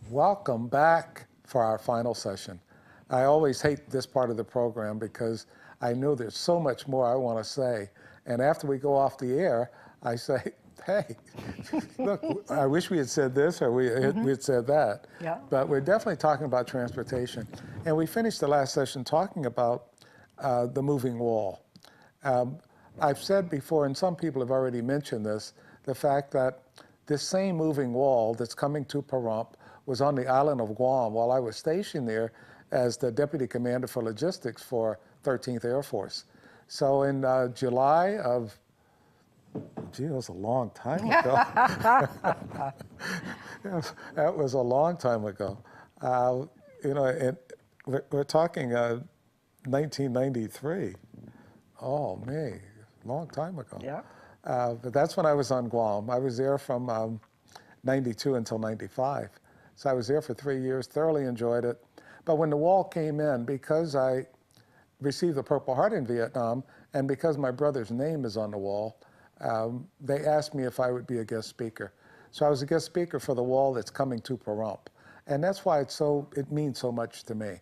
Welcome back for our final session. I always hate this part of the program because I know there's so much more I want to say. And after we go off the air, I say, hey, look, I wish we had said this or we had said that. Yeah. But we're definitely talking about transportation. And we finished the last session talking about the moving wall. I've said before, and some people have already mentioned this, the fact that this same moving wall that's coming to Pahrump was on the island of Guam while I was stationed there as the Deputy Commander for Logistics for 13th Air Force. So in July of, gee, it was a long time ago. That was a long time ago. You know, we're talking 1993. Oh, me, long time ago. Yeah. But that's when I was on Guam. I was there from 92 until 95. So I was there for 3 years, thoroughly enjoyed it. But when the wall came in, because I received the Purple Heart in Vietnam, and because my brother's name is on the wall, they asked me if I would be a guest speaker. So I was a guest speaker for the wall that's coming to Pahrump. And that's why it means so much to me.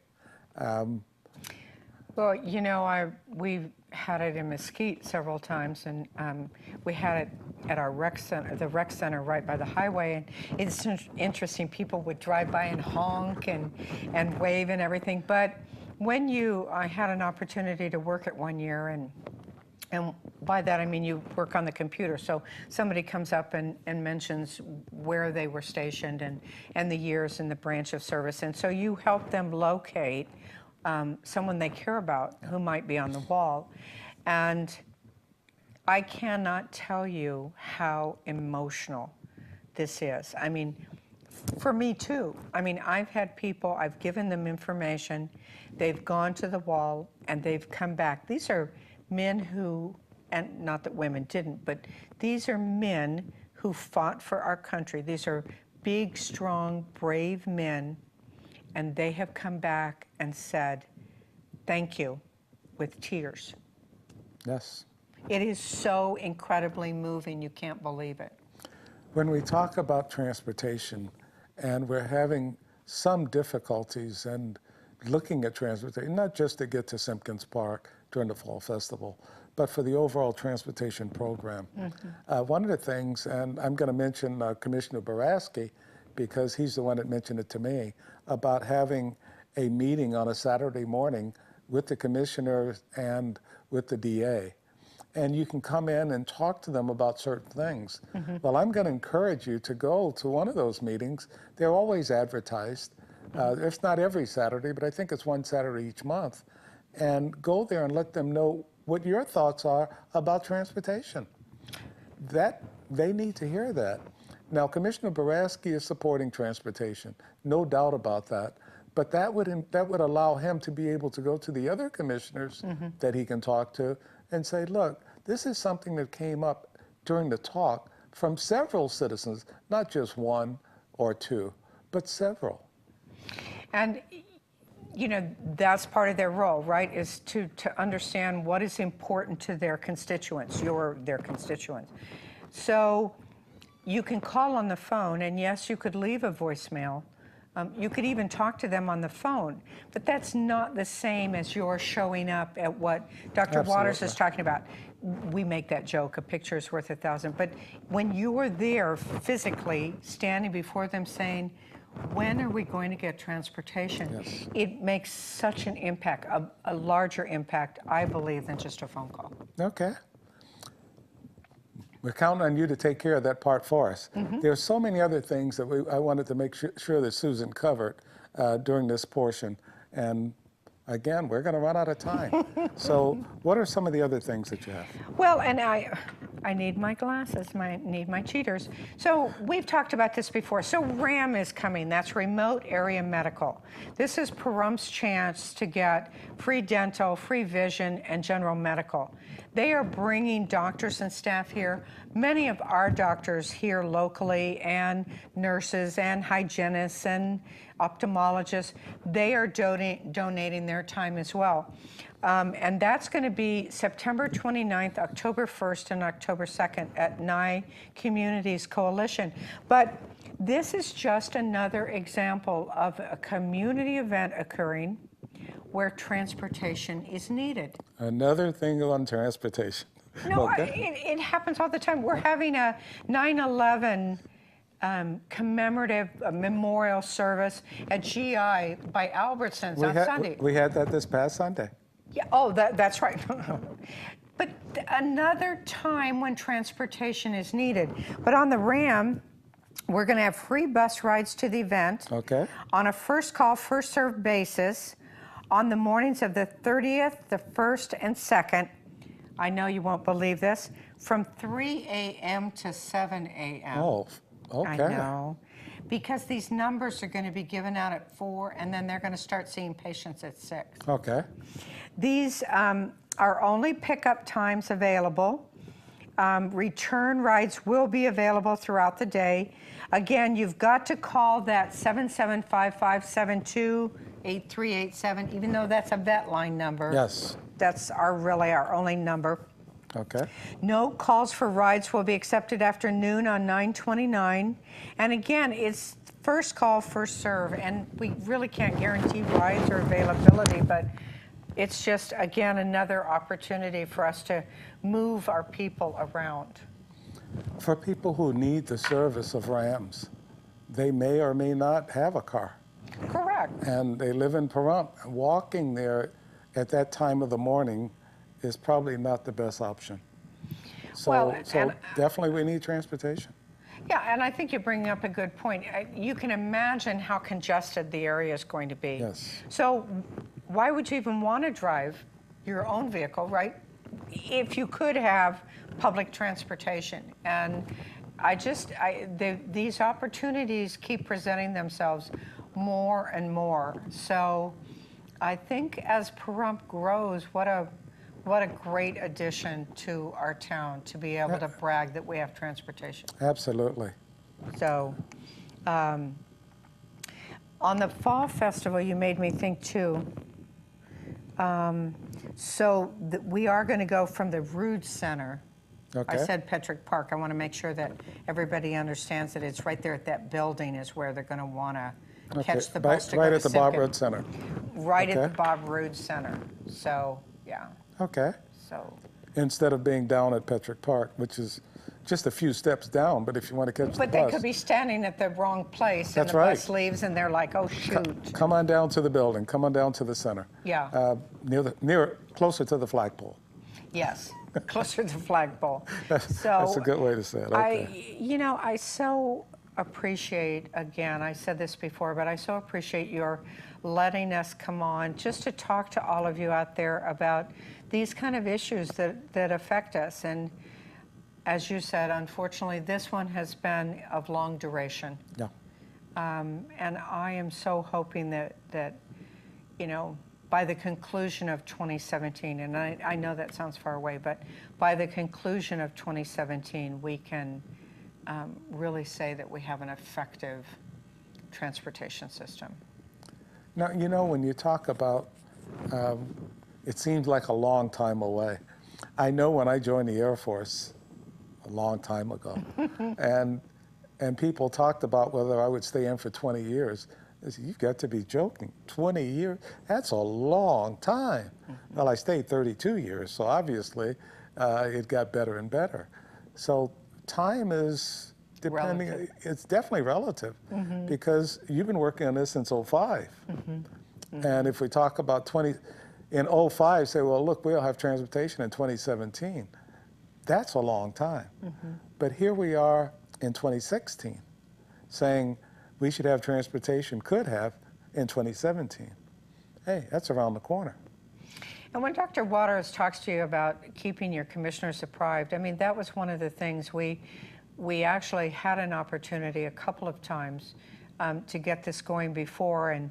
Well, you know, we've had it in Mesquite several times, and we had it at our rec center, the rec center right by the highway. And it's interesting, people would drive by and honk and wave and everything. But when I had an opportunity to work it one year, and by that I mean you work on the computer. So somebody comes up and mentions where they were stationed and the years in the branch of service. And so you help them locate someone they care about who might be on the wall. And I cannot tell you how emotional this is. I mean, for me too. I mean, I've had people, I've given them information, they've gone to the wall and they've come back. These are men who, and not that women didn't, but these are men who fought for our country. These are big, strong, brave men, and they have come back and said, thank you, with tears. Yes. It is so incredibly moving, you can't believe it. When we talk about transportation, and we're having some difficulties and looking at transportation, not just to get to Simpkins Park during the Fall Festival, but for the overall transportation program. One of the things, and I'm going to mention Commissioner Boraski, because he's the one that mentioned it to me, about having a meeting on a Saturday morning with the commissioners and with the DA. And you can come in and talk to them about certain things. Well, I'm going to encourage you to go to one of those meetings. They're always advertised. It's not every Saturday, but I think it's one Saturday each month. And go there and let them know what your thoughts are about transportation. That they need to hear that. Now, Commissioner Boraski is supporting transportation, no doubt about that. But that would allow him to be able to go to the other commissioners that he can talk to and say, look, this is something that came up during the talk from several citizens, not just one or two, but several. And you know, that's part of their role, right, is to understand what is important to their constituents, their constituents. So you can call on the phone, and yes, you could leave a voicemail. You could even talk to them on the phone, but that's not the same as you're showing up at what Dr. Waters is talking about. We make that joke, a picture is worth 1,000, but when you are there physically standing before them saying, when are we going to get transportation? Yes. It makes such an impact, a larger impact, I believe, than just a phone call. Okay. We're counting on you to take care of that part for us. There's so many other things that I wanted to make sure that Susan covered during this portion. And again, we're going to run out of time. So what are some of the other things that you have? Well, and I need my glasses, need my cheaters. So we've talked about this before. So RAM is coming. That's Remote Area Medical. This is Pahrump's chance to get free dental, free vision, and general medical. They are bringing doctors and staff here. Many of our doctors here locally, and nurses and hygienists and ophthalmologists, they are donating their time as well. And that's going to be September 29th, October 1st, and October 2nd at Nye Communities Coalition. But this is just another example of a community event occurring where transportation is needed. Another thing on transportation. No, Okay. it happens all the time. We're having a 9/11 commemorative memorial service at GI by Albertsons on Sunday. We had that this past Sunday. Yeah. Oh, that's right. But another time when transportation is needed. But on the RAM, we're going to have free bus rides to the event. Okay. On a first call, first served basis on the mornings of the 30th, the 1st, and 2nd. I know you won't believe this, from 3 a.m. to 7 a.m. Oh, okay. I know. Because these numbers are going to be given out at 4, and then they're going to start seeing patients at 6. Okay. These are only pickup times available. Return rides will be available throughout the day. Again, you've got to call that 775-572-8387, even though that's a vet line number. Yes. That's really our only number. Okay. No calls for rides will be accepted after noon on 9/29. And again, it's first call, first serve. And we really can't guarantee rides or availability, but it's just, again, another opportunity for us to move our people around. For people who need the service of RAMs, they may or may not have a car. Correct. And they live in Pahrump. Walking there at that time of the morning is probably not the best option. So, Well, definitely we need transportation. Yeah, and I think you're bringing up a good point. You can imagine how congested the area is going to be. Yes. So why would you even want to drive your own vehicle, right? If you could have public transportation. And these opportunities keep presenting themselves more and more. So I think as Pahrump grows, what a great addition to our town to be able to brag that we have transportation. Absolutely. So on the Fall Festival, you made me think too. We are going to go from the Rood Center. Okay. I said Petrick Park. I want to make sure that everybody understands that it's right there at that building is where they're going to want to catch the bus to go right to at the Bob Simpkin. Rood Center. Right at Okay. the Bob Rood Center. So, yeah. Okay. So, Instead of being down at Petrick Park, which is just a few steps down, but if you want to catch the but bus. they could be standing at the wrong place That's and the right. bus leaves and they're like, oh, shoot. Come on down to the building. Come on down to the center. Yeah. Closer to the flagpole. Yes, closer to the flagpole. That's a good way to say it. Okay. I so appreciate, again, I said this before, but I so appreciate your letting us come on just to talk to all of you out there about these kind of issues that affect us. And as you said, unfortunately, this one has been of long duration. Yeah. And I am so hoping that by the conclusion of 2017, and I know that sounds far away, but by the conclusion of 2017, we can really say that we have an effective transportation system. Now, when you talk about, it seems like a long time away. I know when I joined the Air Force a long time ago, and people talked about whether I would stay in for 20 years. I said, you've got to be joking. 20 years? That's a long time. Mm-hmm. Well, I stayed 32 years, so obviously it got better and better. So time is depending, relative. It's definitely relative, mm-hmm. because you've been working on this since 05. Mm-hmm. Mm-hmm. And if we talk about in 05, say, well, look, we'll have transportation in 2017. That's a long time. Mm-hmm. But here we are in 2016 saying we should have transportation, could have, in 2017. Hey, that's around the corner. And when Dr. Waters talks to you about keeping your commissioners apprised, I mean, that was one of the things we actually had an opportunity a couple of times to get this going before, and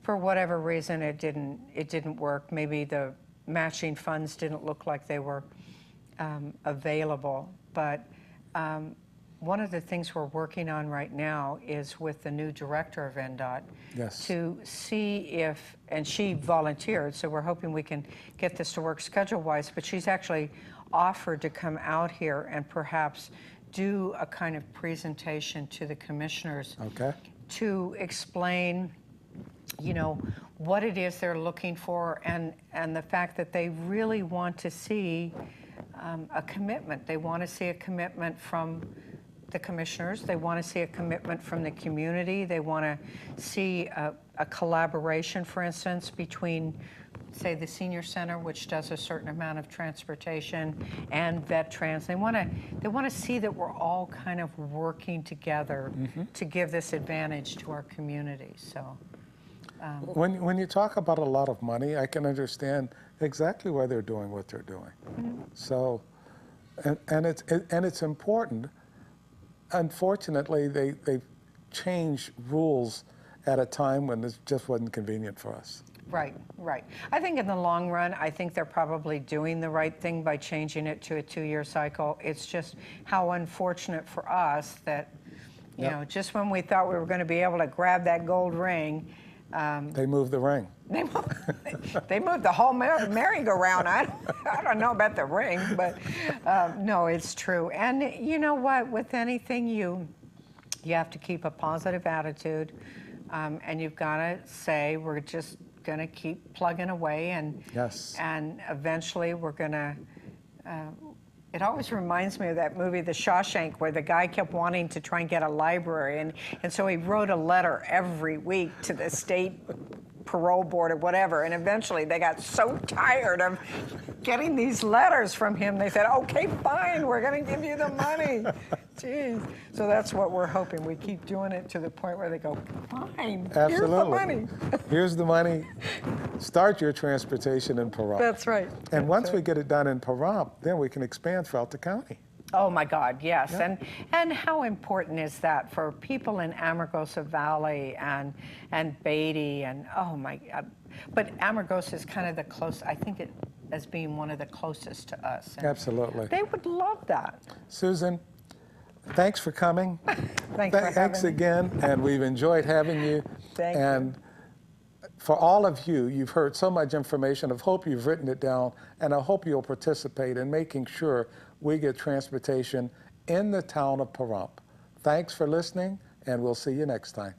for whatever reason it didn't work. Maybe the matching funds didn't look like they were available, but one of the things we're working on right now is with the new director of NDOT Yes. to see if, and she volunteered, so we're hoping we can get this to work schedule-wise, but she's actually offered to come out here and perhaps do a kind of presentation to the commissioners Okay. to explain, you know, what it is they're looking for, and the fact that they really want to see a commitment. They want to see a commitment from the commissioners. They want to see a commitment from the community. They want to see a collaboration, for instance, between, say, the senior center, which does a certain amount of transportation, and VetTrans. They want to see that we're all kind of working together to give this advantage to our community. So. When you talk about a lot of money, I can understand exactly why they're doing what they're doing. So, and it's important. Unfortunately, they changed rules at a time when it just wasn't convenient for us. Right, right. I think in the long run, I think they're probably doing the right thing by changing it to a 2-year cycle. It's just how unfortunate for us that, you know, just when we thought we were going to be able to grab that gold ring, They moved the ring. they moved the whole merry-go-round. I don't know about the ring, but no, it's true. And you know what? With anything, you have to keep a positive attitude, and you've got to say, we're just going to keep plugging away, and Yes. and eventually we're going to. It always reminds me of that movie, The Shawshank, where the guy kept wanting to try and get a library, and so he wrote a letter every week to the state parole board or whatever, and eventually they got so tired of getting these letters from him, they said, okay, fine, we're going to give you the money. Jeez. So that's what we're hoping. We keep doing it to the point where they go, fine, Absolutely. here's the money. Here's the money. Start your transportation in Pahrump. That's right. And once we get it done in Pahrump, then we can expand throughout the county. Oh my God, yes. Yeah. And how important is that for people in Amargosa Valley and Beatty and oh my God. But Amargosa is kind of the close, I think it as being one of the closest to us. And Absolutely. they would love that. Susan, thanks for coming. Thanks for having me. again, and we've enjoyed having you. Thank you. And for all of you, you've heard so much information. I hope you've written it down, and I hope you'll participate in making sure we get transportation in the town of Pahrump. Thanks for listening, and we'll see you next time.